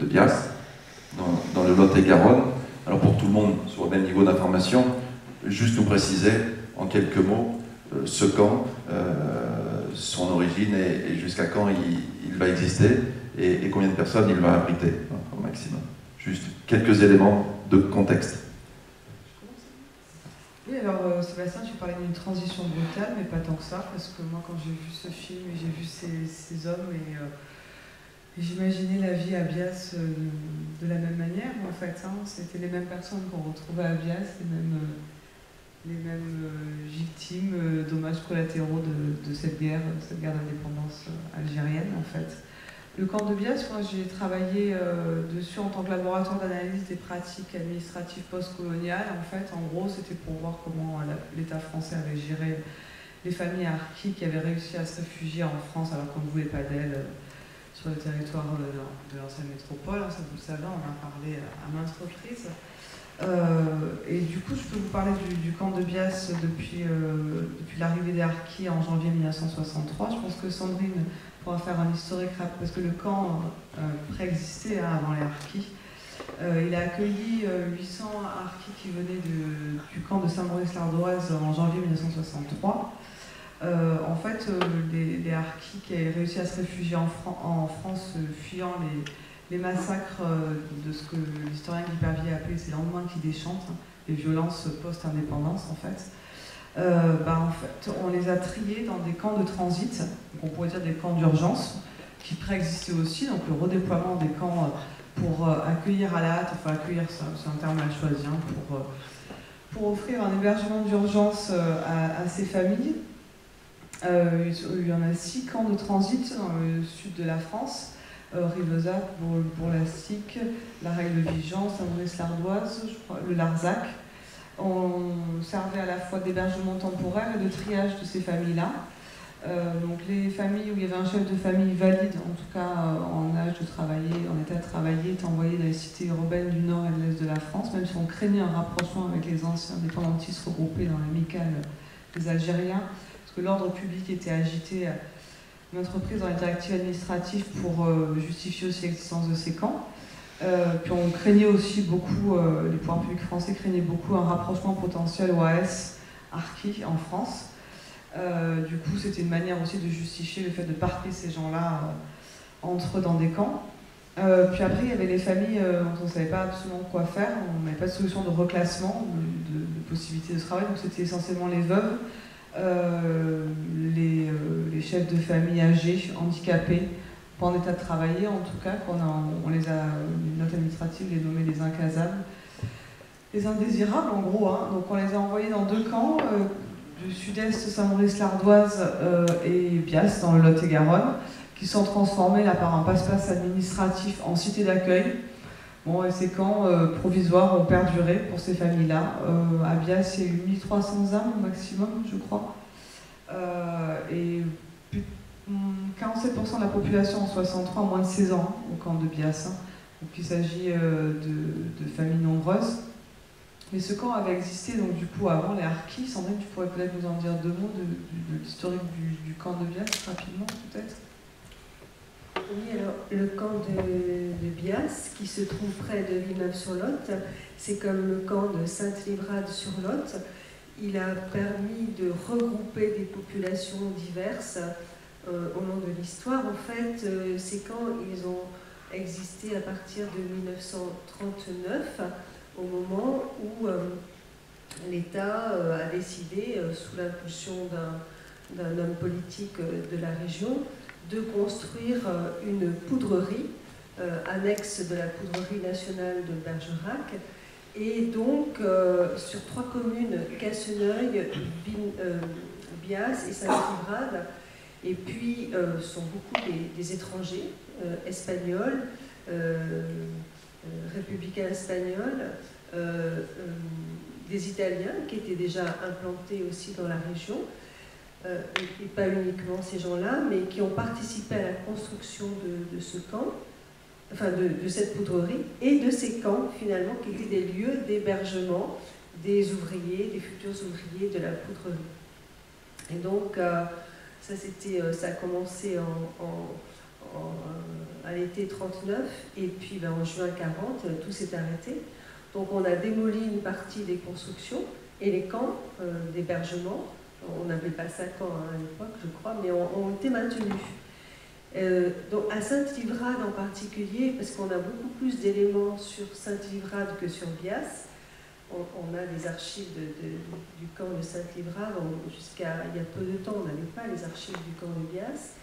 Bias, dans le Lot-et-Garonne. Alors pour que tout le monde soit au même niveau d'information, juste nous préciser en quelques mots ce camp, son origine et jusqu'à quand il va exister et combien de personnes il va abriter au maximum. Juste quelques éléments de contexte. Oui, alors Sébastien, tu parlais d'une transition brutale, mais pas tant que ça, parce que moi, quand j'ai vu ce film et j'ai vu ces hommes, et j'imaginais la vie à Bias de la même manière, en fait. Hein. C'était les mêmes personnes qu'on retrouvait à Bias, les mêmes victimes, dommages collatéraux de cette guerre d'indépendance algérienne, en fait. Le camp de Bias, moi j'ai travaillé dessus en tant que laboratoire d'analyse des pratiques administratives postcoloniales. En fait, en gros, c'était pour voir comment l'État français avait géré les familles harkis qui avaient réussi à se réfugier en France alors qu'on ne voulait pas d'elles sur le territoire de l'ancienne métropole. Ça, vous le savez, on en a parlé à maintes reprises. Et du coup, je peux vous parler du camp de Bias depuis l'arrivée des harkis en janvier 1963. Je pense que Sandrine pourra faire un historique rapide, parce que le camp préexistait avant les harkis. Il a accueilli 800 harkis qui venaient du camp de Saint-Maurice-l'Ardoise en janvier 1963. En fait, les harkis qui avaient réussi à se réfugier en France, fuyant les massacres de ce que l'historien Guy Pervier a appelé ces lendemains qui déchantent, les violences post-indépendance en fait. En fait, on les a triés dans des camps de transit, donc on pourrait dire des camps d'urgence, qui préexistaient aussi, donc le redéploiement des camps pour accueillir à la hâte, enfin accueillir, c'est un terme mal choisi, hein, pour offrir un hébergement d'urgence à ces familles. Il y en a 6 camps de transit dans le sud de la France, Rivesaltes, Bourg-Lastic, La Règle-de-Vigan, Saint-Maurice-l'Ardoise, le Larzac. On servait à la fois d'hébergement temporaire et de triage de ces familles-là. Donc les familles où il y avait un chef de famille valide, en tout cas en âge de travailler, en état de travailler, étaient envoyés dans les cités urbaines du nord et de l'est de la France, même si on craignait un rapprochement avec les anciens indépendantistes regroupés dans l'amicale des Algériens, parce que l'ordre public était agité, une entreprise dans les directives administratives pour justifier aussi l'existence de ces camps. Puis on craignait aussi beaucoup, les pouvoirs publics français craignaient beaucoup un rapprochement potentiel OAS-Harki en France. Du coup, c'était une manière aussi de justifier le fait de parquer ces gens-là entre eux dans des camps. Puis après, il y avait les familles dont on ne savait pas absolument quoi faire, on n'avait pas de solution de reclassement, de possibilité de travail, donc c'était essentiellement les veuves, les chefs de famille âgés, handicapés, pas en état de travailler en tout cas, on les a, une note administrative les nommait les incasables, les indésirables en gros, hein. Donc on les a envoyés dans 2 camps, du sud-est Saint-Maurice-l'Ardoise et Bias dans le Lot-et-Garonne, qui sont transformés là par un passe-passe administratif en cité d'accueil. Bon, et ces camps provisoires ont perduré pour ces familles-là. À Bias, il y a eu 1300 âmes au maximum, je crois. Et 47% de la population en 63 a moins de 16 ans au camp de Bias. Donc il s'agit de familles nombreuses. Mais ce camp avait existé donc du coup avant les harkis. Sandrine, tu pourrais peut-être nous en dire 2 mots de l'historique du camp de Bias, rapidement peut-être? Oui, alors le camp de Bias, qui se trouve près de Villeneuve-sur-Lot, c'est comme le camp de Sainte-Livrade-sur-Lot. Il a permis de regrouper des populations diverses au long de l'histoire. En fait, ces camps, ils ont existé à partir de 1939, au moment où l'État a décidé, sous l'impulsion d'un homme politique de la région, de construire une poudrerie, annexe de la poudrerie nationale de Bergerac. Et donc, sur 3 communes, Casseneuil, Bias et Sainte-Livrade, et puis sont beaucoup des étrangers, espagnols, républicains espagnols, des Italiens qui étaient déjà implantés aussi dans la région, et pas uniquement ces gens-là, mais qui ont participé à la construction de ce camp, enfin de cette poudrerie, et de ces camps finalement qui étaient des lieux d'hébergement des ouvriers, des futurs ouvriers de la poudrerie. Et donc ça a commencé à l'été 39, et puis en juin 40, tout s'est arrêté. Donc on a démoli une partie des constructions et les camps d'hébergement, on n'appelait pas ça camp à l'époque, je crois, mais ont été maintenus. Donc à Sainte-Livrade en particulier, parce qu'on a beaucoup plus d'éléments sur Sainte-Livrade que sur Bias, on a des archives du camp de Sainte-Livrade, jusqu'à il y a peu de temps, on n'avait pas les archives du camp de Bias,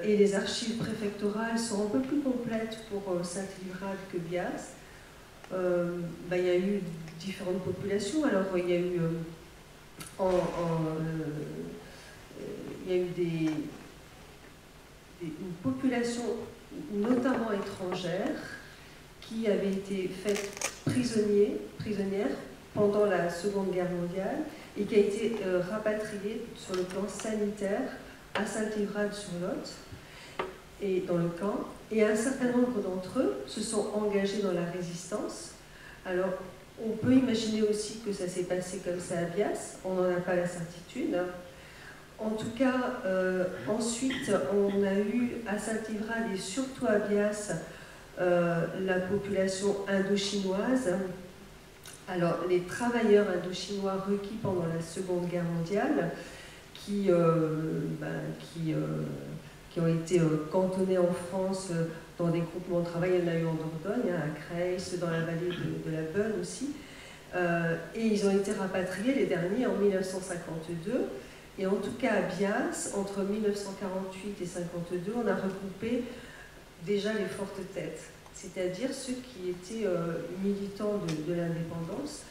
et les archives préfectorales sont un peu plus complètes pour Sainte-Livrade que Bias. Il y a eu différentes populations, alors il y a eu, il y a eu une population notamment étrangère qui avait été faite prisonnière pendant la Seconde Guerre mondiale et qui a été rapatriée sur le plan sanitaire à Sainte-Livrade-sur-Lot et dans le camp. Et un certain nombre d'entre eux se sont engagés dans la résistance. Alors, on peut imaginer aussi que ça s'est passé comme ça à Bias, on n'en a pas la certitude. En tout cas, ensuite, on a eu à Sainte-Livrade et surtout à Bias la population indo-chinoise. Alors, les travailleurs indo-chinois requis pendant la Seconde Guerre mondiale, qui ont été cantonnés en France dans des groupements de travail. Il y en a eu en Dordogne, à Creil, dans la vallée de la Beune aussi. Et ils ont été rapatriés, les derniers, en 1952. Et en tout cas, à Bias, entre 1948 et 1952, on a regroupé déjà les fortes têtes, c'est-à-dire ceux qui étaient militants de l'indépendance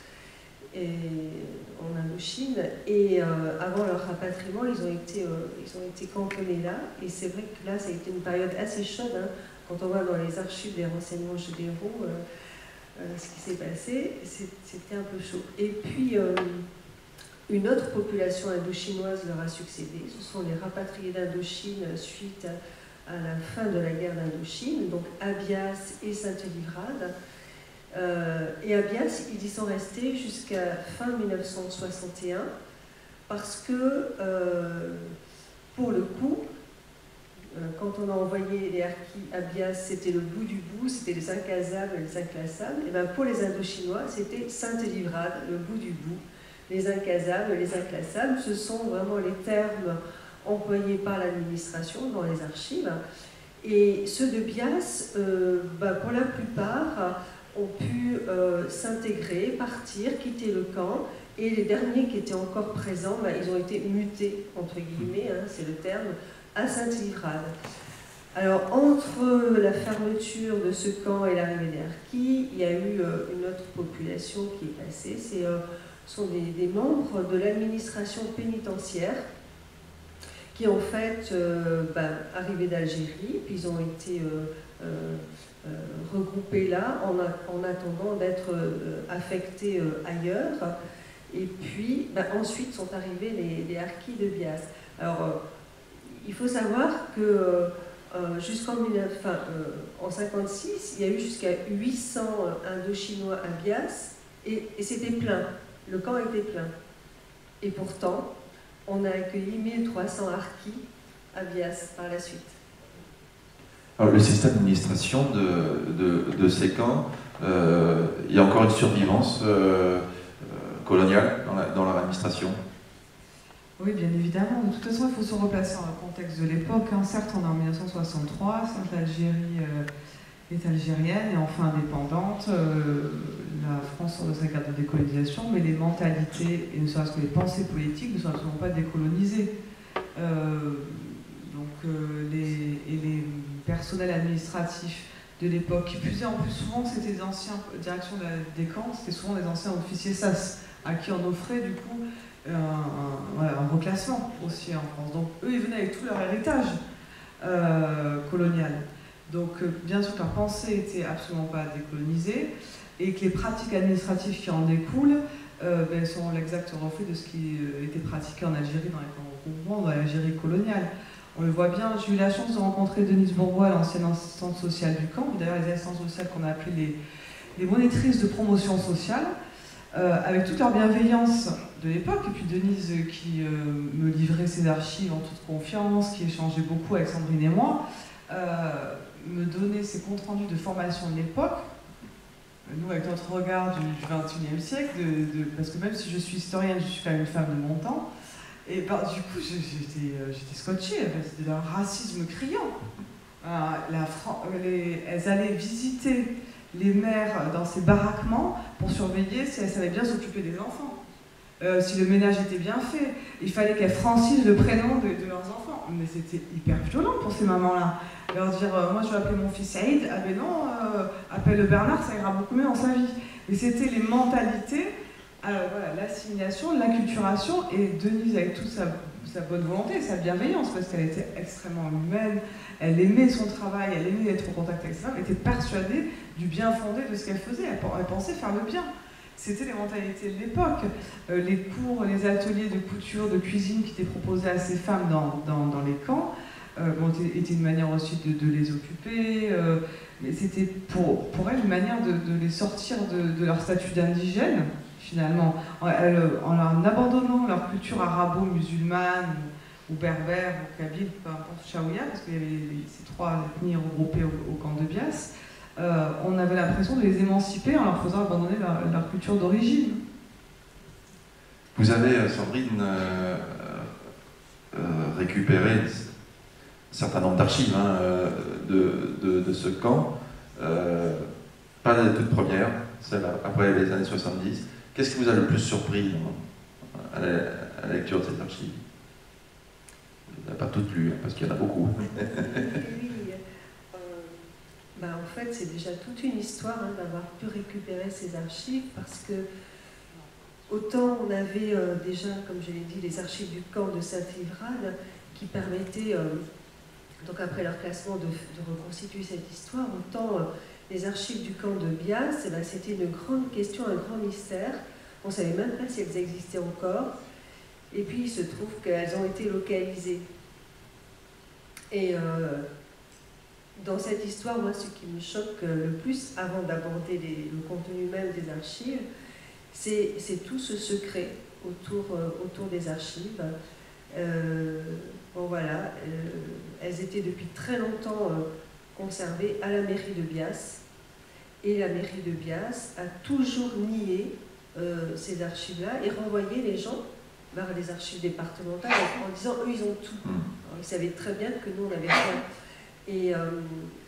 en Indochine. Et avant leur rapatriement, ils ont été cantonnés là. Et c'est vrai que là, ça a été une période assez chaude. Hein, quand on voit dans les archives des renseignements généraux ce qui s'est passé, c'était un peu chaud. Et puis, une autre population indo-chinoise leur a succédé. Ce sont les rapatriés d'Indochine suite à la fin de la guerre d'Indochine, donc à Bias et Sainte-Livrade. Et à Bias, ils y sont restés jusqu'à fin 1961 parce que, pour le coup, quand on a envoyé les harkis à Bias, c'était le bout du bout, c'était les incasables et les inclassables. Et bien pour les Indochinois, c'était Sainte-Livrade, le bout du bout. Les incasables, les inclassables, ce sont vraiment les termes employés par l'administration dans les archives. Et ceux de Bias, pour la plupart, ont pu s'intégrer, partir, quitter le camp. Et les derniers qui étaient encore présents, ils ont été mutés, entre guillemets, hein, c'est le terme, à Sainte-Livrade. Alors, entre la fermeture de ce camp et l'arrivée des harkis, il y a eu une autre population qui est passée. Ce sont des membres de l'administration pénitentiaire qui, en fait, arrivaient d'Algérie, puis ils ont été regroupés là en attendant d'être affectés ailleurs. Et puis, ensuite sont arrivés les harkis de Bias. Alors, il faut savoir que jusqu'en 1956, il y a eu jusqu'à 800 Indochinois à Bias et c'était plein. Le camp était plein. Et pourtant, on a accueilli 1300 harkis à Bias par la suite. Alors, le système d'administration de ces camps, il y a encore une survivance coloniale dans leur administration? Oui, bien évidemment. De toute façon, il faut se replacer dans le contexte de l'époque. Hein. Certes, on est en 1963, certes, l'Algérie est algérienne et enfin indépendante. La France sort de sa guerre de décolonisation, mais les mentalités, et ne serait-ce que les pensées politiques, ne sont absolument pas décolonisées. Les personnels administratifs de l'époque, qui plus est en plus souvent, c'était des anciens directions des camps, c'était souvent des anciens officiers SAS, à qui on offrait du coup un reclassement aussi en France. Donc eux, ils venaient avec tout leur héritage colonial. Donc bien sûr que leur pensée n'était absolument pas décolonisée et que les pratiques administratives qui en découlent sont l'exact reflet de ce qui était pratiqué en Algérie dans les camps de regroupement, dans l'Algérie coloniale. On le voit bien. J'ai eu la chance de rencontrer Denise Bourgois, l'ancienne assistante sociale du camp, d'ailleurs les assistantes sociales qu'on a appelées les monitrices de promotion sociale, avec toute leur bienveillance de l'époque, et puis Denise qui me livrait ses archives en toute confiance, qui échangeait beaucoup avec Sandrine et moi, me donner ses comptes rendus de formation de l'époque, nous avec notre regard du XXIe siècle, parce que même si je suis historienne, je suis quand même une femme de mon temps, et du coup j'étais scotchée, c'était d'un racisme criant. Elles allaient visiter les mères dans ces baraquements pour surveiller si elles savaient bien s'occuper des enfants, si le ménage était bien fait. Il fallait qu'elles franchissent le prénom de leurs enfants. Mais c'était hyper violent pour ces mamans-là. Leur dire, moi je vais appeler mon fils Saïd, ah ben non, appelle-le Bernard, ça ira beaucoup mieux dans sa vie. Mais c'était les mentalités, voilà, l'assimilation, l'acculturation, et Denise avec toute sa bonne volonté, sa bienveillance, parce qu'elle était extrêmement humaine, elle aimait son travail, elle aimait être en contact avec ses femmes, elle était persuadée du bien fondé de ce qu'elle faisait, elle pensait faire le bien. C'était les mentalités de l'époque. Les cours, les ateliers de couture, de cuisine qui étaient proposés à ces femmes dans les camps étaient une manière aussi de les occuper, mais c'était pour elles une manière de les sortir de leur statut d'indigène, finalement, en abandonnant leur culture arabo-musulmane, ou berbère, ou kabyle, peu importe, chaouia, parce qu'il y avait ces trois ethnies regroupées au camp de Bias. On avait l'impression de les émanciper en leur faisant abandonner leur culture d'origine. Vous avez, Sandrine, récupéré un certain nombre d'archives de ce camp, pas la toute première, celle après les années 70. Qu'est-ce qui vous a le plus surpris à la lecture de cette archive? Vous n'avez pas toutes lues, parce qu'il y en a beaucoup. Oui. En fait, c'est déjà toute une histoire d'avoir pu récupérer ces archives, parce que autant on avait déjà, comme je l'ai dit, les archives du camp de Saint-Livrade qui permettaient, donc après leur classement, de reconstituer cette histoire, autant les archives du camp de Bias, c'était une grande question, un grand mystère. On ne savait même pas si elles existaient encore. Et puis il se trouve qu'elles ont été localisées. Et dans cette histoire, moi, ce qui me choque le plus, avant d'aborder le contenu même des archives, c'est tout ce secret autour des archives. Bon, voilà, elles étaient depuis très longtemps conservées à la mairie de Bias. Et la mairie de Bias a toujours nié ces archives-là et renvoyé les gens vers les archives départementales en disant eux ils ont tout. Alors, ils savaient très bien que nous on n'avait rien. Et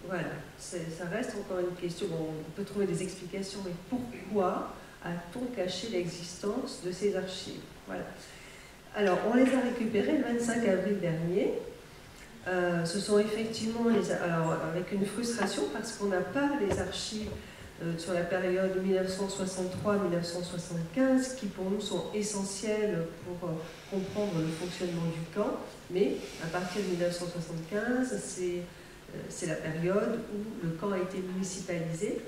voilà, ça reste encore une question. Bon, on peut trouver des explications, mais pourquoi a-t-on caché l'existence de ces archives? Voilà. Alors, on les a récupérées le 25 avril dernier. Ce sont effectivement, alors, avec une frustration, parce qu'on n'a pas les archives sur la période 1963-1975, qui pour nous sont essentielles pour comprendre le fonctionnement du camp. Mais à partir de 1975, c'est la période où le camp a été municipalisé.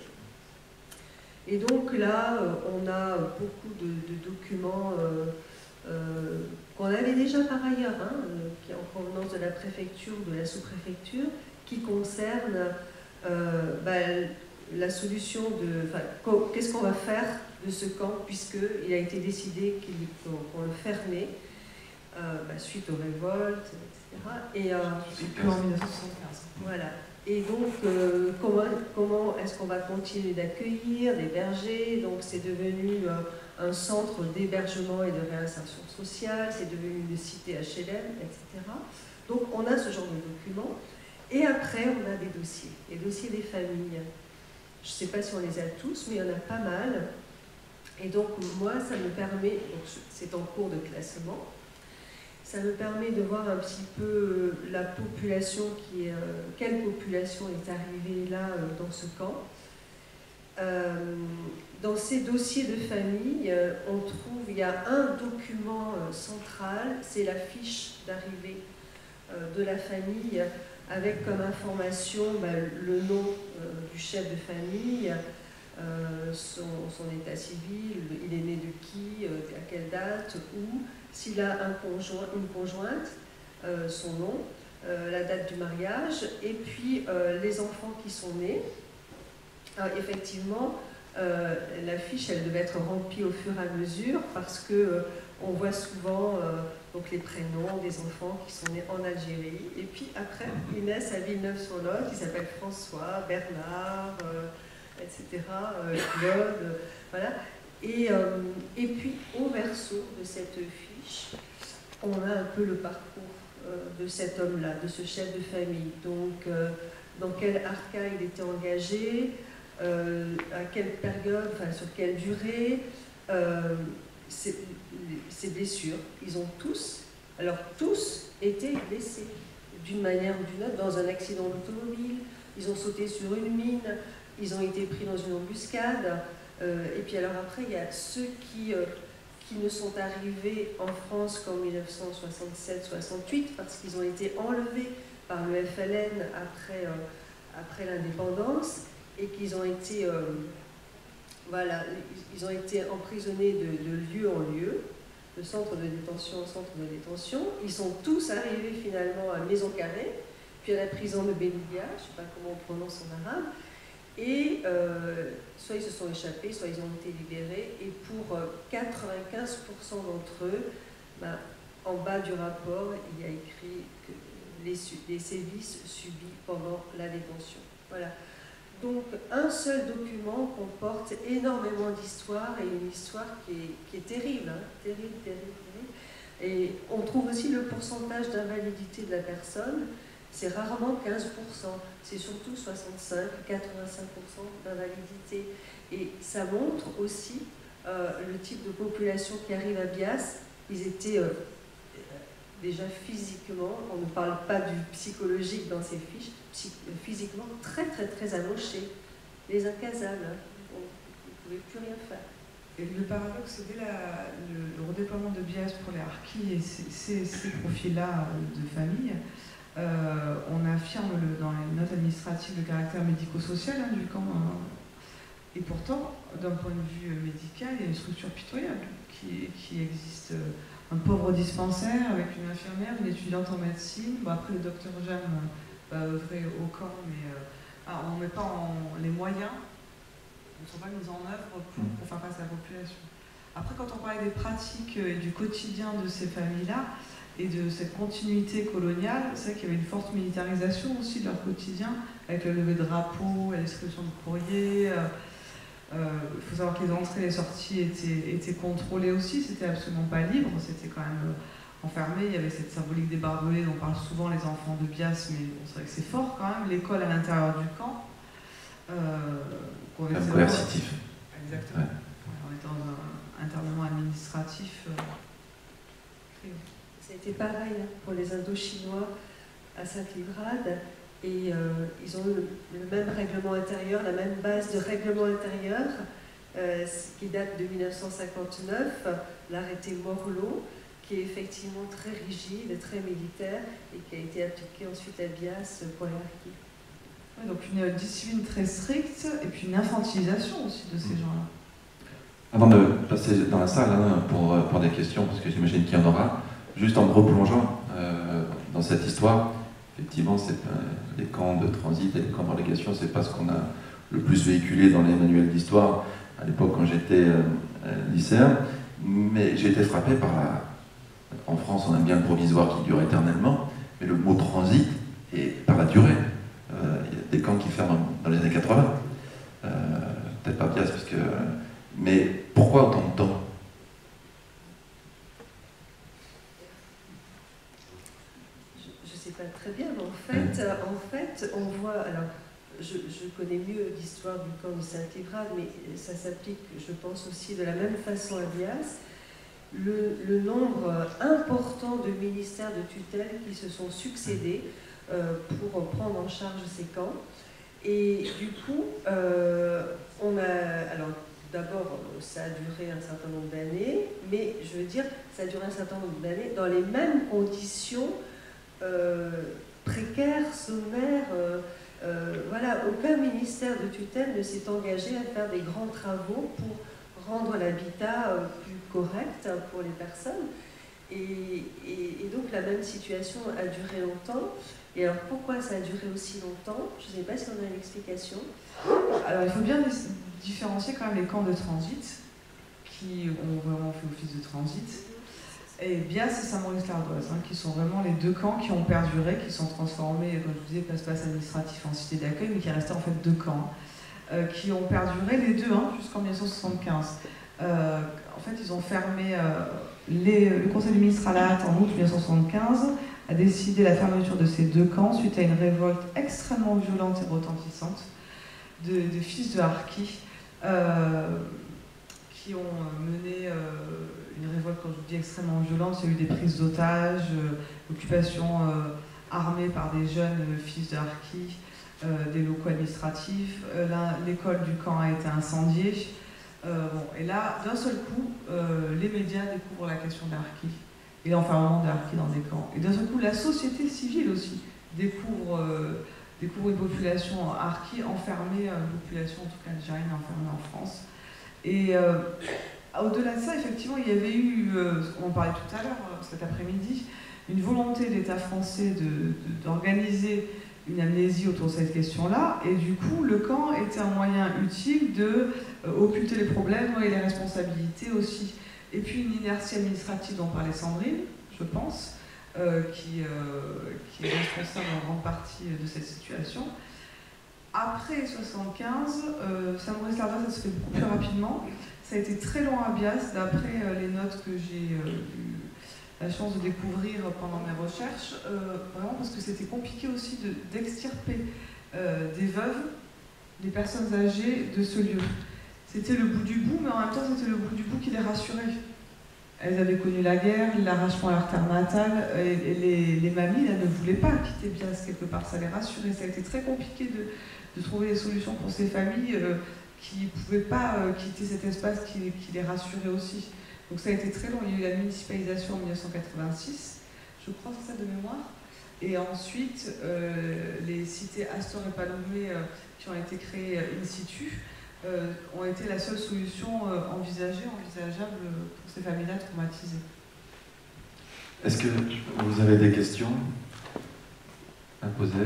Et donc là, on a beaucoup de documents qu'on avait déjà par ailleurs, qui en provenance de la préfecture ou de la sous-préfecture, qui concernent la solution qu'est-ce qu'on va faire de ce camp, puisqu'il a été décidé qu'on le fermait suite aux révoltes, etc. Et puis en 1975. Voilà. Et donc, comment est-ce qu'on va continuer d'accueillir, d'héberger? Donc, c'est devenu un centre d'hébergement et de réinsertion sociale, c'est devenu une cité HLM, etc. Donc, on a ce genre de documents. Et après, on a des dossiers, les dossiers des familles. Je ne sais pas si on les a tous, mais il y en a pas mal. Et donc, moi, ça me permet, c'est en cours de classement, ça me permet de voir un petit peu la population quelle population est arrivée là dans ce camp. Dans ces dossiers de famille, on trouve, il y a un document central, c'est la fiche d'arrivée de la famille, avec comme information le nom du chef de famille, son état civil, il est né de qui, à quelle date, où, s'il a une conjointe, son nom, la date du mariage, et puis les enfants qui sont nés. Alors, effectivement, la fiche, elle devait être remplie au fur et à mesure, parce que on voit souvent donc les prénoms des enfants qui sont nés en Algérie. Et puis après, ils naissent à Villeneuve-sur-Lot, ils s'appellent François, Bernard, etc., Claude, voilà. Et puis au verso de cette fiche, on a un peu le parcours de cet homme-là, de ce chef de famille. Donc, dans quel arca il était engagé, à quelle période, enfin sur quelle durée, ces blessures. Ils ont tous, alors tous, été blessés d'une manière ou d'une autre dans un accident d'automobile. Ils ont sauté sur une mine, ils ont été pris dans une embuscade. Et puis alors après, il y a ceux qui ne sont arrivés en France qu'en 1967-68 parce qu'ils ont été enlevés par le FLN après l'indépendance et qu'ils ont été, voilà, ils ont été emprisonnés de lieu en lieu, de centre de détention en centre de détention. Ils sont tous arrivés finalement à Maison Carrée, puis à la prison de Benoulia, je ne sais pas comment on prononce en arabe, et soit ils se sont échappés, soit ils ont été libérés, et pour 95% d'entre eux, ben, en bas du rapport, il y a écrit que les sévices subis pendant la détention. Voilà. Donc un seul document comporte énormément d'histoire, et une histoire qui est terrible, hein, terrible, terrible, terrible. Et on trouve aussi le pourcentage d'invalidité de la personne. C'est rarement 15%, c'est surtout 65-85% d'invalidité. Et ça montre aussi le type de population qui arrive à Bias. Ils étaient déjà physiquement, on ne parle pas du psychologique dans ces fiches, physiquement très très très amochés, les incasables, hein. On ne pouvait plus rien faire. Et le paradoxe, c'est dès le redéploiement de Bias pour les harkis et ces profils-là de famille, on affirme dans les notes administratives le caractère médico-social du camp. Et pourtant, d'un point de vue médical, il y a une structure pitoyable qui existe. Un pauvre dispensaire avec une infirmière, une étudiante en médecine. Bon, après, le docteur Jam va œuvrer au camp, mais on ne met pas les moyens, ne sont pas mis en œuvre pour faire face à la population. Après, quand on parlait des pratiques et du quotidien de ces familles-là, et de cette continuité coloniale, c'est vrai qu'il y avait une forte militarisation aussi de leur quotidien, avec le lever de drapeau, la distribution de courrier. Il faut savoir que les entrées et les sorties étaient contrôlées aussi, c'était absolument pas libre, c'était quand même enfermé. Il y avait cette symbolique des barbelés dont parlent souvent les enfants de Bias, mais bon, c'est vrai que c'est fort quand même, l'école à l'intérieur du camp. Comme coercitif. Exactement. Ouais. On était dans un internement administratif. Ça a été pareil pour les Indochinois à Sainte-Livrade, et ils ont eu le même règlement intérieur, la même base de règlement intérieur, qui date de 1959, l'arrêté Morlot, qui est effectivement très rigide, très militaire, et qui a été appliqué ensuite à Bias pour les harkis. Ouais, donc une discipline très stricte, et puis une infantilisation aussi de ces gens-là. Avant de passer dans la salle pour des questions, parce que j'imagine qu'il y en aura, juste en me replongeant dans cette histoire, effectivement, les camps de transit et les camps de relégation, c'est pas ce qu'on a le plus véhiculé dans les manuels d'histoire à l'époque quand j'étais lycéen, mais j'ai été frappé par en France, on aime bien le provisoire qui dure éternellement, mais le mot transit et par la durée. Il y a des camps qui ferment dans les années 80, peut-être pas Bias, parce que... mais pourquoi autant de temps ? Pas très bien, mais en fait, on voit, alors, je connais mieux l'histoire du camp de Sainte-Livrade, mais ça s'applique, je pense, aussi de la même façon à Bias. Le nombre important de ministères de tutelle qui se sont succédés pour prendre en charge ces camps. Et du coup, on a... Alors, d'abord, ça a duré un certain nombre d'années, mais je veux dire, ça a duré un certain nombre d'années dans les mêmes conditions précaires, sommaires. Voilà, aucun ministère de tutelle ne s'est engagé à faire des grands travaux pour rendre l'habitat plus correct pour les personnes. Et donc la même situation a duré longtemps. Et alors pourquoi ça a duré aussi longtemps? Je ne sais pas si on a une explication. Alors il faut bien différencier quand même les camps de transit qui ont vraiment fait office de transit Et Bias et Saint-Maurice-l'Ardoise, qui sont vraiment les deux camps qui ont perduré, qui sont transformés, comme je vous disais, place administratif en cité d'accueil, mais qui restaient en fait deux camps, qui ont perduré les deux jusqu'en 1975. En fait, ils ont fermé, le Conseil des ministres à la hâte en août 1975 a décidé la fermeture de ces deux camps suite à une révolte extrêmement violente et retentissante de fils de harkis qui ont mené une révolte, quand je vous dis extrêmement violente. Il y a eu des prises d'otages, occupation armée par des jeunes fils de harkis, des locaux administratifs. L'école du camp a été incendiée. Et là, d'un seul coup, les médias découvrent la question des harkis et l'enfermement des harkis dans des camps. Et d'un seul coup, la société civile aussi découvre une population harki enfermée, une population en tout cas algérienne enfermée en France. Et au-delà de ça, effectivement, il y avait eu, on en parlait tout à l'heure, cet après-midi, une volonté de l'État français d'organiser une amnésie autour de cette question-là, et du coup, le camp était un moyen utile de occulter les problèmes et les responsabilités aussi. Et puis une inertie administrative dont parlait Sandrine, je pense, qui est responsable en grande partie de cette situation. Après 75, Saint-Maurice-l'Ardoise, ça se fait beaucoup plus rapidement. Ça a été très long à Bias, d'après les notes que j'ai eu la chance de découvrir pendant mes recherches, vraiment parce que c'était compliqué aussi d'extirper des veuves, des personnes âgées de ce lieu. C'était le bout du bout, mais en même temps c'était le bout du bout qui les rassurait. Elles avaient connu la guerre, l'arrachement à leur terre natale, et les mamies elles ne voulaient pas quitter Bias quelque part, ça les rassurait. Ça a été très compliqué de trouver des solutions pour ces familles qui ne pouvaient pas quitter cet espace qui les rassurait aussi. Donc ça a été très long. Il y a eu la municipalisation en 1986, je crois, c'est ça de mémoire. Et ensuite, les cités Astor et Palombé qui ont été créées in situ ont été la seule solution envisageable pour ces familles-là traumatisées. Est-ce que vous avez des questions à poser ?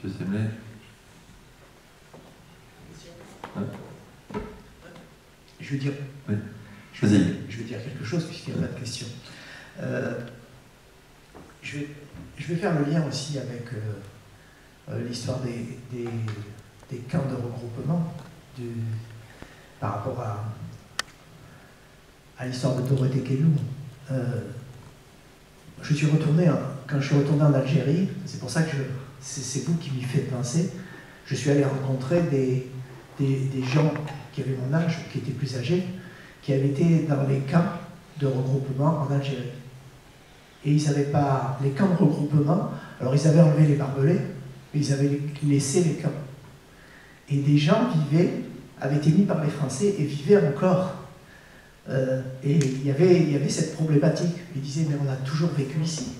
Monsieur Semlet ? Je veux dire, oui. je veux dire quelque chose puisqu'il n'y a pas de question. Je vais faire le lien aussi avec l'histoire des camps de regroupement par rapport à l'histoire de Dorothée Kellou. Je suis retourné, quand je suis retourné en Algérie, c'est pour ça que c'est vous qui m'y faites penser, je suis allé rencontrer des gens qui avaient mon âge, qui étaient plus âgés, qui avaient été dans les camps de regroupement en Algérie. Et ils n'avaient pas les camps de regroupement, alors ils avaient enlevé les barbelés, mais ils avaient laissé les camps. Et des gens avaient été mis par les Français et vivaient encore. Et il y avait cette problématique. Ils disaient, mais on a toujours vécu ici.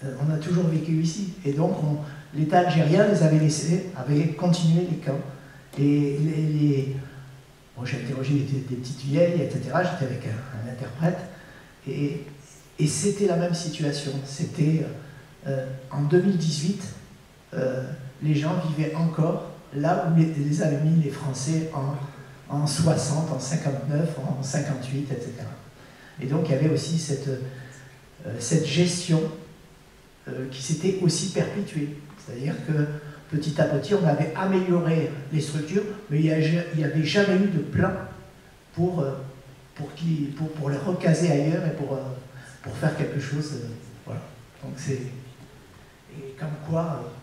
On a toujours vécu ici. Et donc, l'État algérien les avait laissés, avait continué les camps. Et bon, j'ai interrogé des petites vieilles, etc. J'étais avec un interprète. Et c'était la même situation. C'était en 2018, les gens vivaient encore là où les avaient mis les Français en 60, en 59, en 58, etc. Et donc il y avait aussi cette gestion qui s'était aussi perpétuée. C'est-à-dire que petit à petit, on avait amélioré les structures, mais il n'y avait jamais eu de plan pour les recaser ailleurs et pour faire quelque chose. Voilà. Donc c'est... Et comme quoi,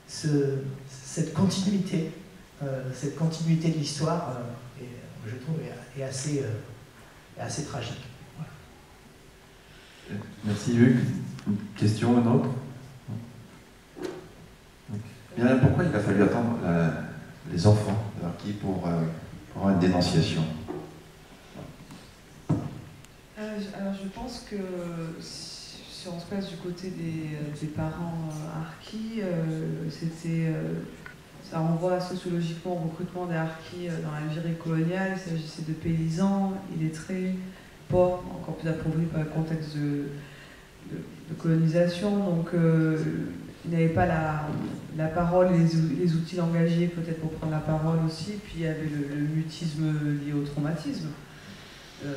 cette continuité de l'histoire, je trouve, est assez tragique. Voilà. Merci Hugues. Une question, une autre ? Bien, pourquoi il a fallu attendre les enfants de harkis pour avoir une dénonciation ? Alors je pense que si on se place du côté des parents harkis, ça renvoie sociologiquement au recrutement des harkis dans l'Algérie coloniale. Il s'agissait de paysans, illettrés, pauvres, encore plus appauvris par le contexte de colonisation. Donc il n'avait pas la parole, les outils langagiers peut-être pour prendre la parole aussi, puis il y avait le mutisme lié au traumatisme. Le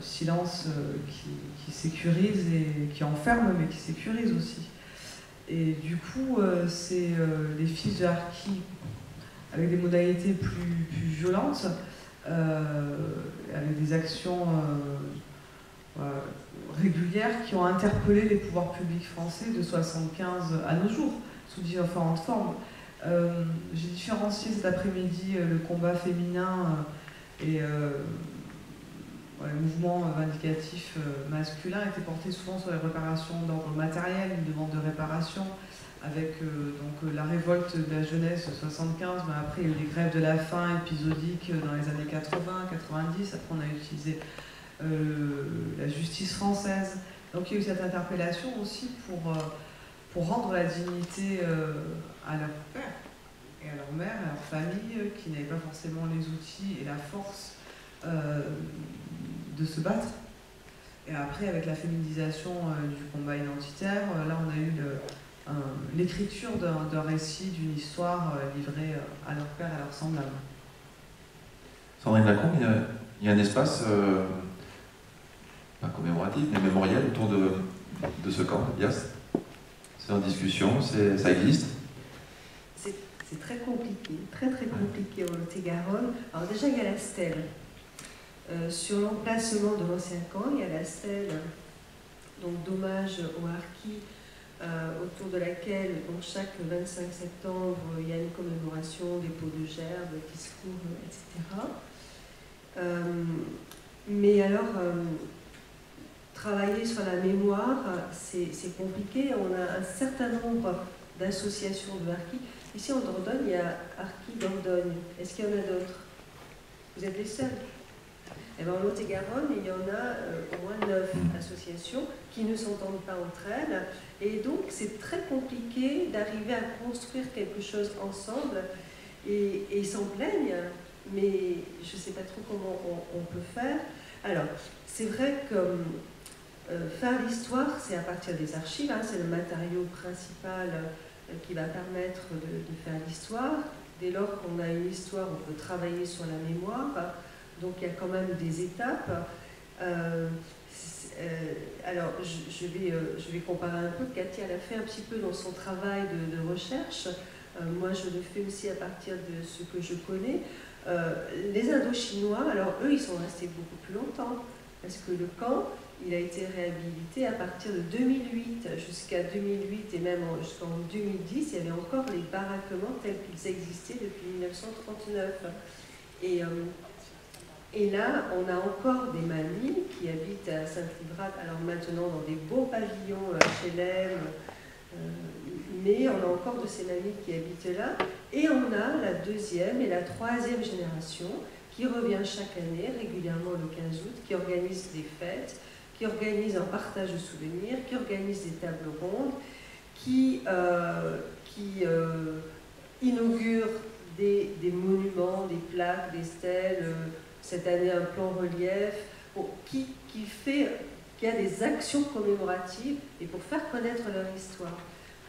silence qui sécurise et qui enferme, mais qui sécurise aussi. Et du coup, c'est les fils de Harki, avec des modalités plus violentes, avec des actions régulières qui ont interpellé les pouvoirs publics français de 1975 à nos jours, sous différentes formes. J'ai différencié cet après-midi le combat féminin et le mouvement vindicatif masculin était porté souvent sur les réparations d'ordre matériel, une demande de réparation, avec donc, la révolte de la jeunesse de 75, mais après il y a eu des grèves de la faim épisodiques dans les années 80, 90, après on a utilisé la justice française. Donc il y a eu cette interpellation aussi pour rendre la dignité à leur père et à leur mère, à leur famille, qui n'avaient pas forcément les outils et la force de se battre. Et après, avec la féminisation du combat identitaire, là on a eu l'écriture d'un récit, d'une histoire livrée à leur père et à leurs semblables. Sandrine Lacombe, il y a un espace, pas commémoratif, mais mémoriel autour de ce camp, Bias. C'est en discussion, ça existe. C'est très compliqué, très compliqué au Lot-et-Garonne. Alors déjà, il y a la stèle. Sur l'emplacement de l'ancien camp, il y a la stèle d'hommage aux harkis, autour de laquelle donc, chaque 25 septembre il y a une commémoration, dépôt de gerbes, discours, etc. Mais alors, travailler sur la mémoire, c'est compliqué. On a un certain nombre d'associations de harkis. Ici en Dordogne, il y a Harkis Dordogne. Est-ce qu'il y en a d'autres? Vous êtes les seuls? Eh bien, en Lot-et-Garonne, il y en a au moins 9 associations qui ne s'entendent pas entre elles. Et donc, c'est très compliqué d'arriver à construire quelque chose ensemble. Et ils s'en plaignent, mais je ne sais pas trop comment on peut faire. Alors, c'est vrai que faire l'histoire, c'est à partir des archives. Hein, c'est le matériau principal qui va permettre de faire l'histoire. Dès lors qu'on a une histoire, on peut travailler sur la mémoire. Donc il y a quand même des étapes. Alors je vais comparer un peu. Cathy, elle a fait un petit peu dans son travail de recherche. Moi je le fais aussi à partir de ce que je connais. Les Indochinois, alors eux ils sont restés beaucoup plus longtemps. Parce que le camp, il a été réhabilité à partir de 2008 jusqu'à 2008 et même jusqu'en 2010, il y avait encore les baraquements tels qu'ils existaient depuis 1939. Et là, on a encore des mamies qui habitent à Saint-Livrade, alors maintenant dans des beaux pavillons HLM, mais on a encore de ces mamies qui habitent là. Et on a la deuxième et la troisième génération qui revient chaque année, régulièrement le 15 août, qui organise des fêtes, qui organise un partage de souvenirs, qui organise des tables rondes, qui inaugure des monuments, des plaques, des stèles, cette année un plan relief, qui a des actions commémoratives et pour faire connaître leur histoire.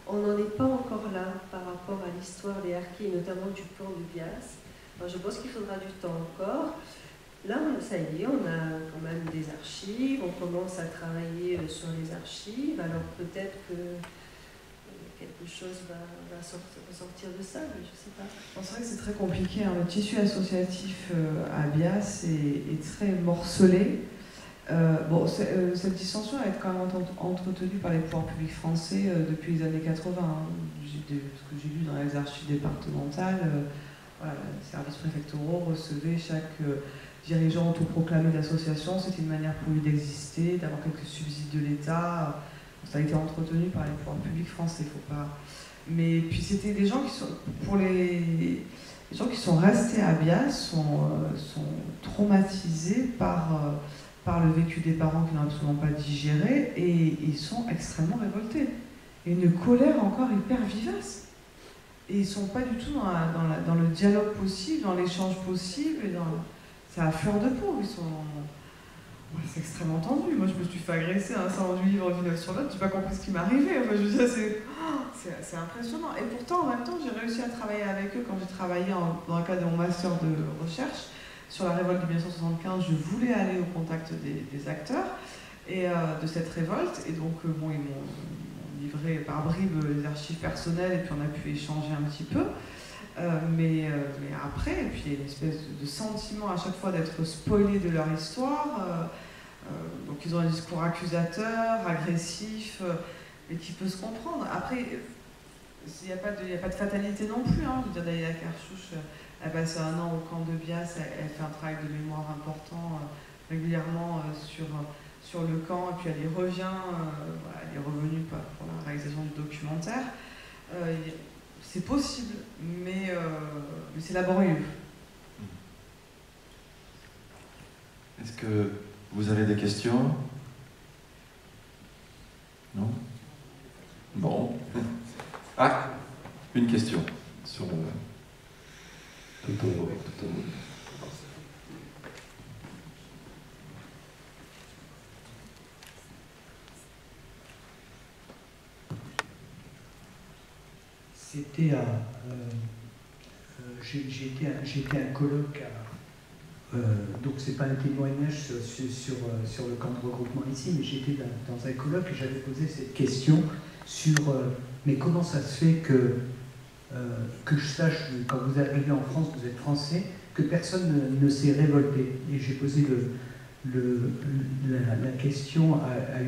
On n'en est pas encore là par rapport à l'histoire des harkis, notamment du plan de Bias. Alors, je pense qu'il faudra du temps encore. Là, ça y est, on a quand même des archives, on commence à travailler sur les archives, alors peut-être que quelque chose va sortir de ça, mais je ne sais pas. C'est vrai que c'est très compliqué, hein. Le tissu associatif à Bias est très morcelé. Cette dissension a été quand même entretenue par les pouvoirs publics français depuis les années 80. Hein. Ce que j'ai lu dans les archives départementales, les services préfectoraux recevaient chaque dirigeant autoproclamé d'association. C'était une manière pour lui d'exister, d'avoir quelques subsides de l'État. Ça a été entretenu par les pouvoirs publics français, faut pas. Mais puis c'était des gens qui sont, pour les gens qui sont restés à Bias, sont traumatisés par le vécu des parents qui n'ont absolument pas digéré et ils sont extrêmement révoltés. Et une colère encore hyper vivace. Et ils ne sont pas du tout dans le dialogue possible, dans l'échange possible. C'est à fleur de peau. c'est extrêmement tendu. Moi, je me suis fait agresser à un salon du livre d'une heure sur l'autre, j'ai pas compris ce qui m'arrivait. Enfin, je veux dire, c'est impressionnant. Et pourtant, en même temps, j'ai réussi à travailler avec eux quand j'ai travaillé dans le cadre de mon master de recherche sur la révolte de 1975. Je voulais aller au contact des acteurs et de cette révolte. Et donc, bon, ils m'ont livré par bribes les archives personnelles et puis on a pu échanger un petit peu. Mais après, et puis il y a une espèce de sentiment à chaque fois d'être spoilé de leur histoire. Donc ils ont un discours accusateur, agressif, mais qui peut se comprendre. Après, il n'y a pas de fatalité non plus. Hein. Je veux dire, Dalila Karchouch, elle passe 1 an au camp de Bias, elle fait un travail de mémoire important régulièrement sur le camp, et puis elle y revient, voilà, elle est revenue pour la réalisation du documentaire. C'est possible, mais c'est laborieux. Est-ce que vous avez des questions? Non? Bon. Ah, une question sur tout au C'était j'ai été un colloque donc c'est pas un témoignage sur le camp de regroupement ici, mais j'étais dans un colloque et j'avais posé cette question sur mais comment ça se fait que je sache, quand vous arrivez en France, vous êtes français, que personne ne s'est révolté. Et j'ai posé la question à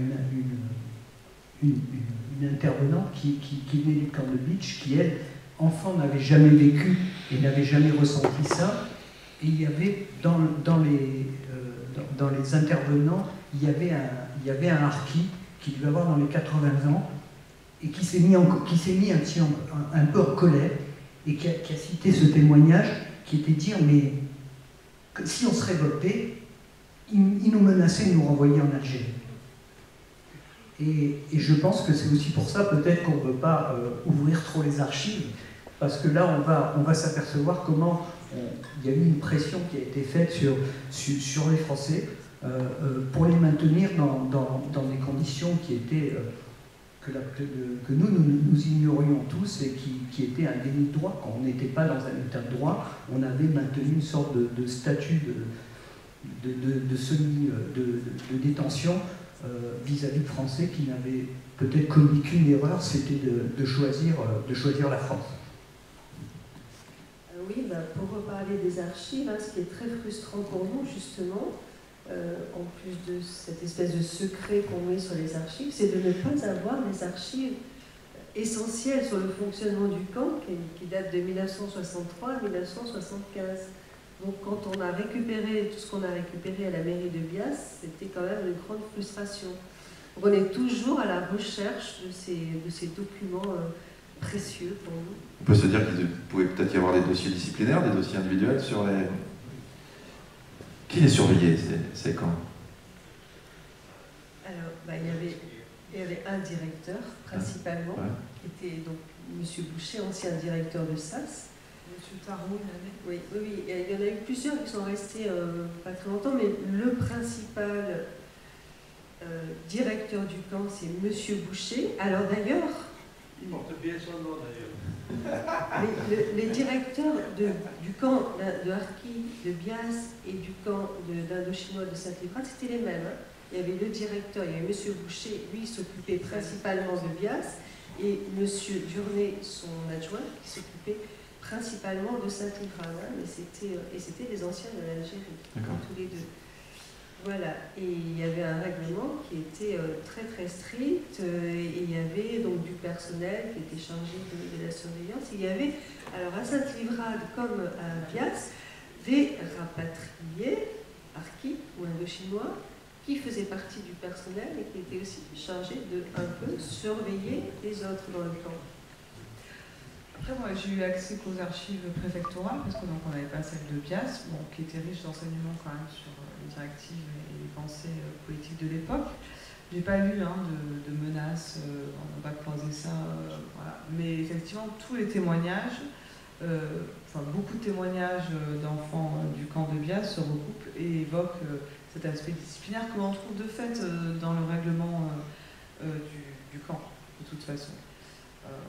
une intervenante qui venait du camp de Beach, qui, elle, enfant, n'avait jamais vécu et n'avait jamais ressenti ça. Et il y avait, dans les intervenants, il y avait un harki qui devait avoir dans les 80 ans et qui s'est mis un peu en colère et qui a cité ce témoignage qui était de dire, mais que si on se révoltait, ils nous menaçaient de nous renvoyer en Algérie. Et je pense que c'est aussi pour ça peut-être qu'on ne peut pas ouvrir trop les archives, parce que là on va s'apercevoir comment il y a eu une pression qui a été faite sur les Français pour les maintenir dans des conditions qui étaient que nous ignorions tous et qui étaient un déni de droit. Quand on n'était pas dans un état de droit, on avait maintenu une sorte de statut de détention vis-à-vis de Français qui n'avaient peut-être commis qu'une erreur, c'était de choisir la France. Oui, pour reparler des archives, ce qui est très frustrant pour nous, justement, en plus de cette espèce de secret qu'on met sur les archives, c'est de ne pas avoir des archives essentielles sur le fonctionnement du camp, qui date de 1963 à 1975. Donc quand on a récupéré tout ce qu'on a récupéré à la mairie de Bias, c'était quand même une grande frustration. Donc on est toujours à la recherche de ces documents précieux pour nous. On peut se dire qu'il pouvait peut-être y avoir des dossiers disciplinaires, des dossiers individuels sur les... Qui les surveillait, ces camps? Alors, il y avait un directeur, principalement, qui était donc M. Boucher, ancien directeur de SAS. M. Tarot, oui, il y en a eu plusieurs qui sont restés pas très longtemps, mais le principal directeur du camp, c'est M. Boucher. Alors d'ailleurs... Il porte bien son nom d'ailleurs. Les directeurs du camp de Harki, de Bias et du camp d'Indochinois de Saint-Livrade, c'était les mêmes. Il y avait le directeur, il y avait M. Boucher, lui il s'occupait principalement de Bias, et M. Durnet, son adjoint, qui s'occupait principalement de Saint-Livrade. Et c'était les anciens de l'Algérie, tous les deux. Voilà, et il y avait un règlement qui était très très strict, et il y avait donc du personnel qui était chargé de la surveillance. Il y avait, alors à Saint-Livrade comme à Bias, des rapatriés, Harki ou Indochinois, qui faisaient partie du personnel et qui étaient aussi chargés de un peu surveiller les autres dans le camp. Après, moi, j'ai eu accès qu'aux archives préfectorales, parce que donc on n'avait pas celle de Bias, qui était riche d'enseignements quand même sur les directives et les pensées politiques de l'époque. J'ai pas lu de menaces, on n'a pas croisé ça, voilà. Mais effectivement, tous les témoignages, beaucoup de témoignages d'enfants du camp de Bias se recoupent et évoquent cet aspect disciplinaire que l'on trouve de fait dans le règlement du camp, de toute façon.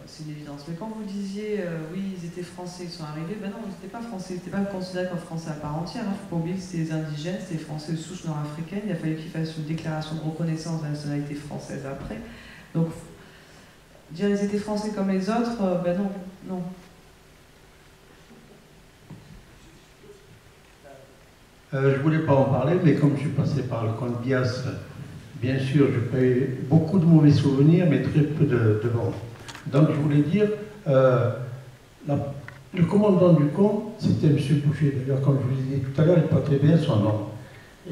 C'est une évidence. Mais quand vous disiez, oui, ils étaient français, ils sont arrivés, ben non, ils n'étaient pas français, ils n'étaient pas considérés comme français à part entière. Il ne faut pas oublier que c'était des indigènes, c'était des français de souche nord-africaine. Il a fallu qu'ils fassent une déclaration de reconnaissance de la nationalité française après. Donc, dire qu'ils étaient français comme les autres, ben non, non. Je ne voulais pas en parler, mais comme je suis passé par le camp de Bias, bien sûr, je paye beaucoup de mauvais souvenirs, mais très peu de bons. Donc je voulais dire, le commandant du camp, c'était M. Boucher. D'ailleurs, comme je vous l'ai dit tout à l'heure, il portait bien son nom.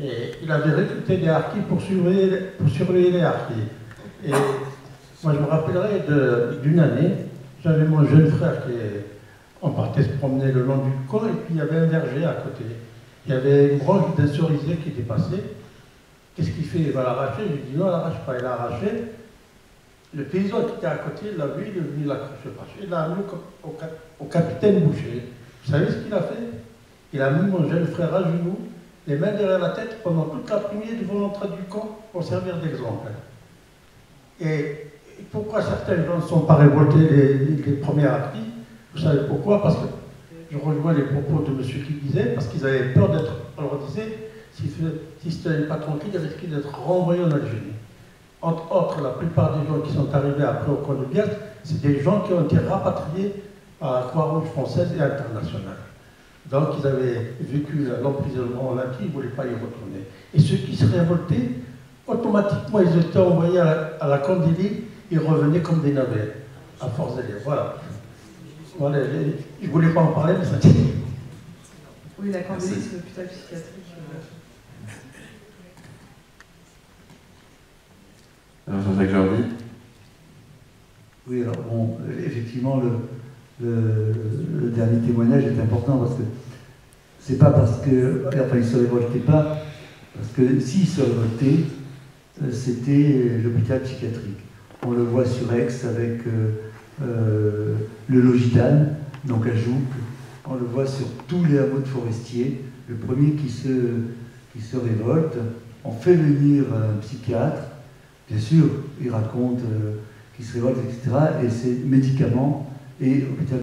Et il avait recruté des harkis pour surveiller les harkis. Et moi, je me rappellerai d'une année, j'avais mon jeune frère on partait se promener le long du camp, et puis il y avait un verger à côté. Il y avait une branche d'un cerisier qui était passée. Qu'est-ce qu'il fait? Il va l'arracher. Je lui dis non, il l'arrache pas. Il l'a arraché. Le paysan qui était à côté l'a vu, il est venu l'accrocher. Il l'a amené au capitaine Boucher. Vous savez ce qu'il a fait? Il a mis mon jeune frère à genoux, les mains derrière la tête, pendant toute l'après-midi devant l'entrée du camp pour servir d'exemple. Et pourquoi certains gens ne sont pas révoltés les premiers acquis? Vous savez pourquoi? Parce que je rejoins les propos de monsieur qui disait, parce qu'ils avaient peur d'être, on leur disait, si ce n'était pas tranquille, ils risquaient d'être renvoyés en Algérie. Entre autres, la plupart des gens qui sont arrivés après au camp de Bias, c'est des gens qui ont été rapatriés par la Croix-Rouge française et internationale. Donc ils avaient vécu l'emprisonnement en Algérie, ils ne voulaient pas y retourner. Et ceux qui se révoltaient, automatiquement, ils étaient envoyés à la Candélie, ils revenaient comme des navets, à force d'élèves. Voilà. Voilà, je ne voulais pas en parler, mais ça tient. Oui, la Candélie, c'est l'hôpital psychiatrique. Alors, Jean-Jacques Jordi. Oui, alors bon, effectivement, le dernier témoignage est important parce que c'est pas parce que, enfin, ils se révoltaient pas, parce que s'ils se révoltaient, c'était l'hôpital psychiatrique. On le voit sur Aix avec le Logitane, donc à Jouques. On le voit sur tous les hameaux de forestiers. Le premier qui se révolte, on fait venir un psychiatre. Bien sûr, il raconte qu'il se révolte, etc. Et c'est médicaments et hôpital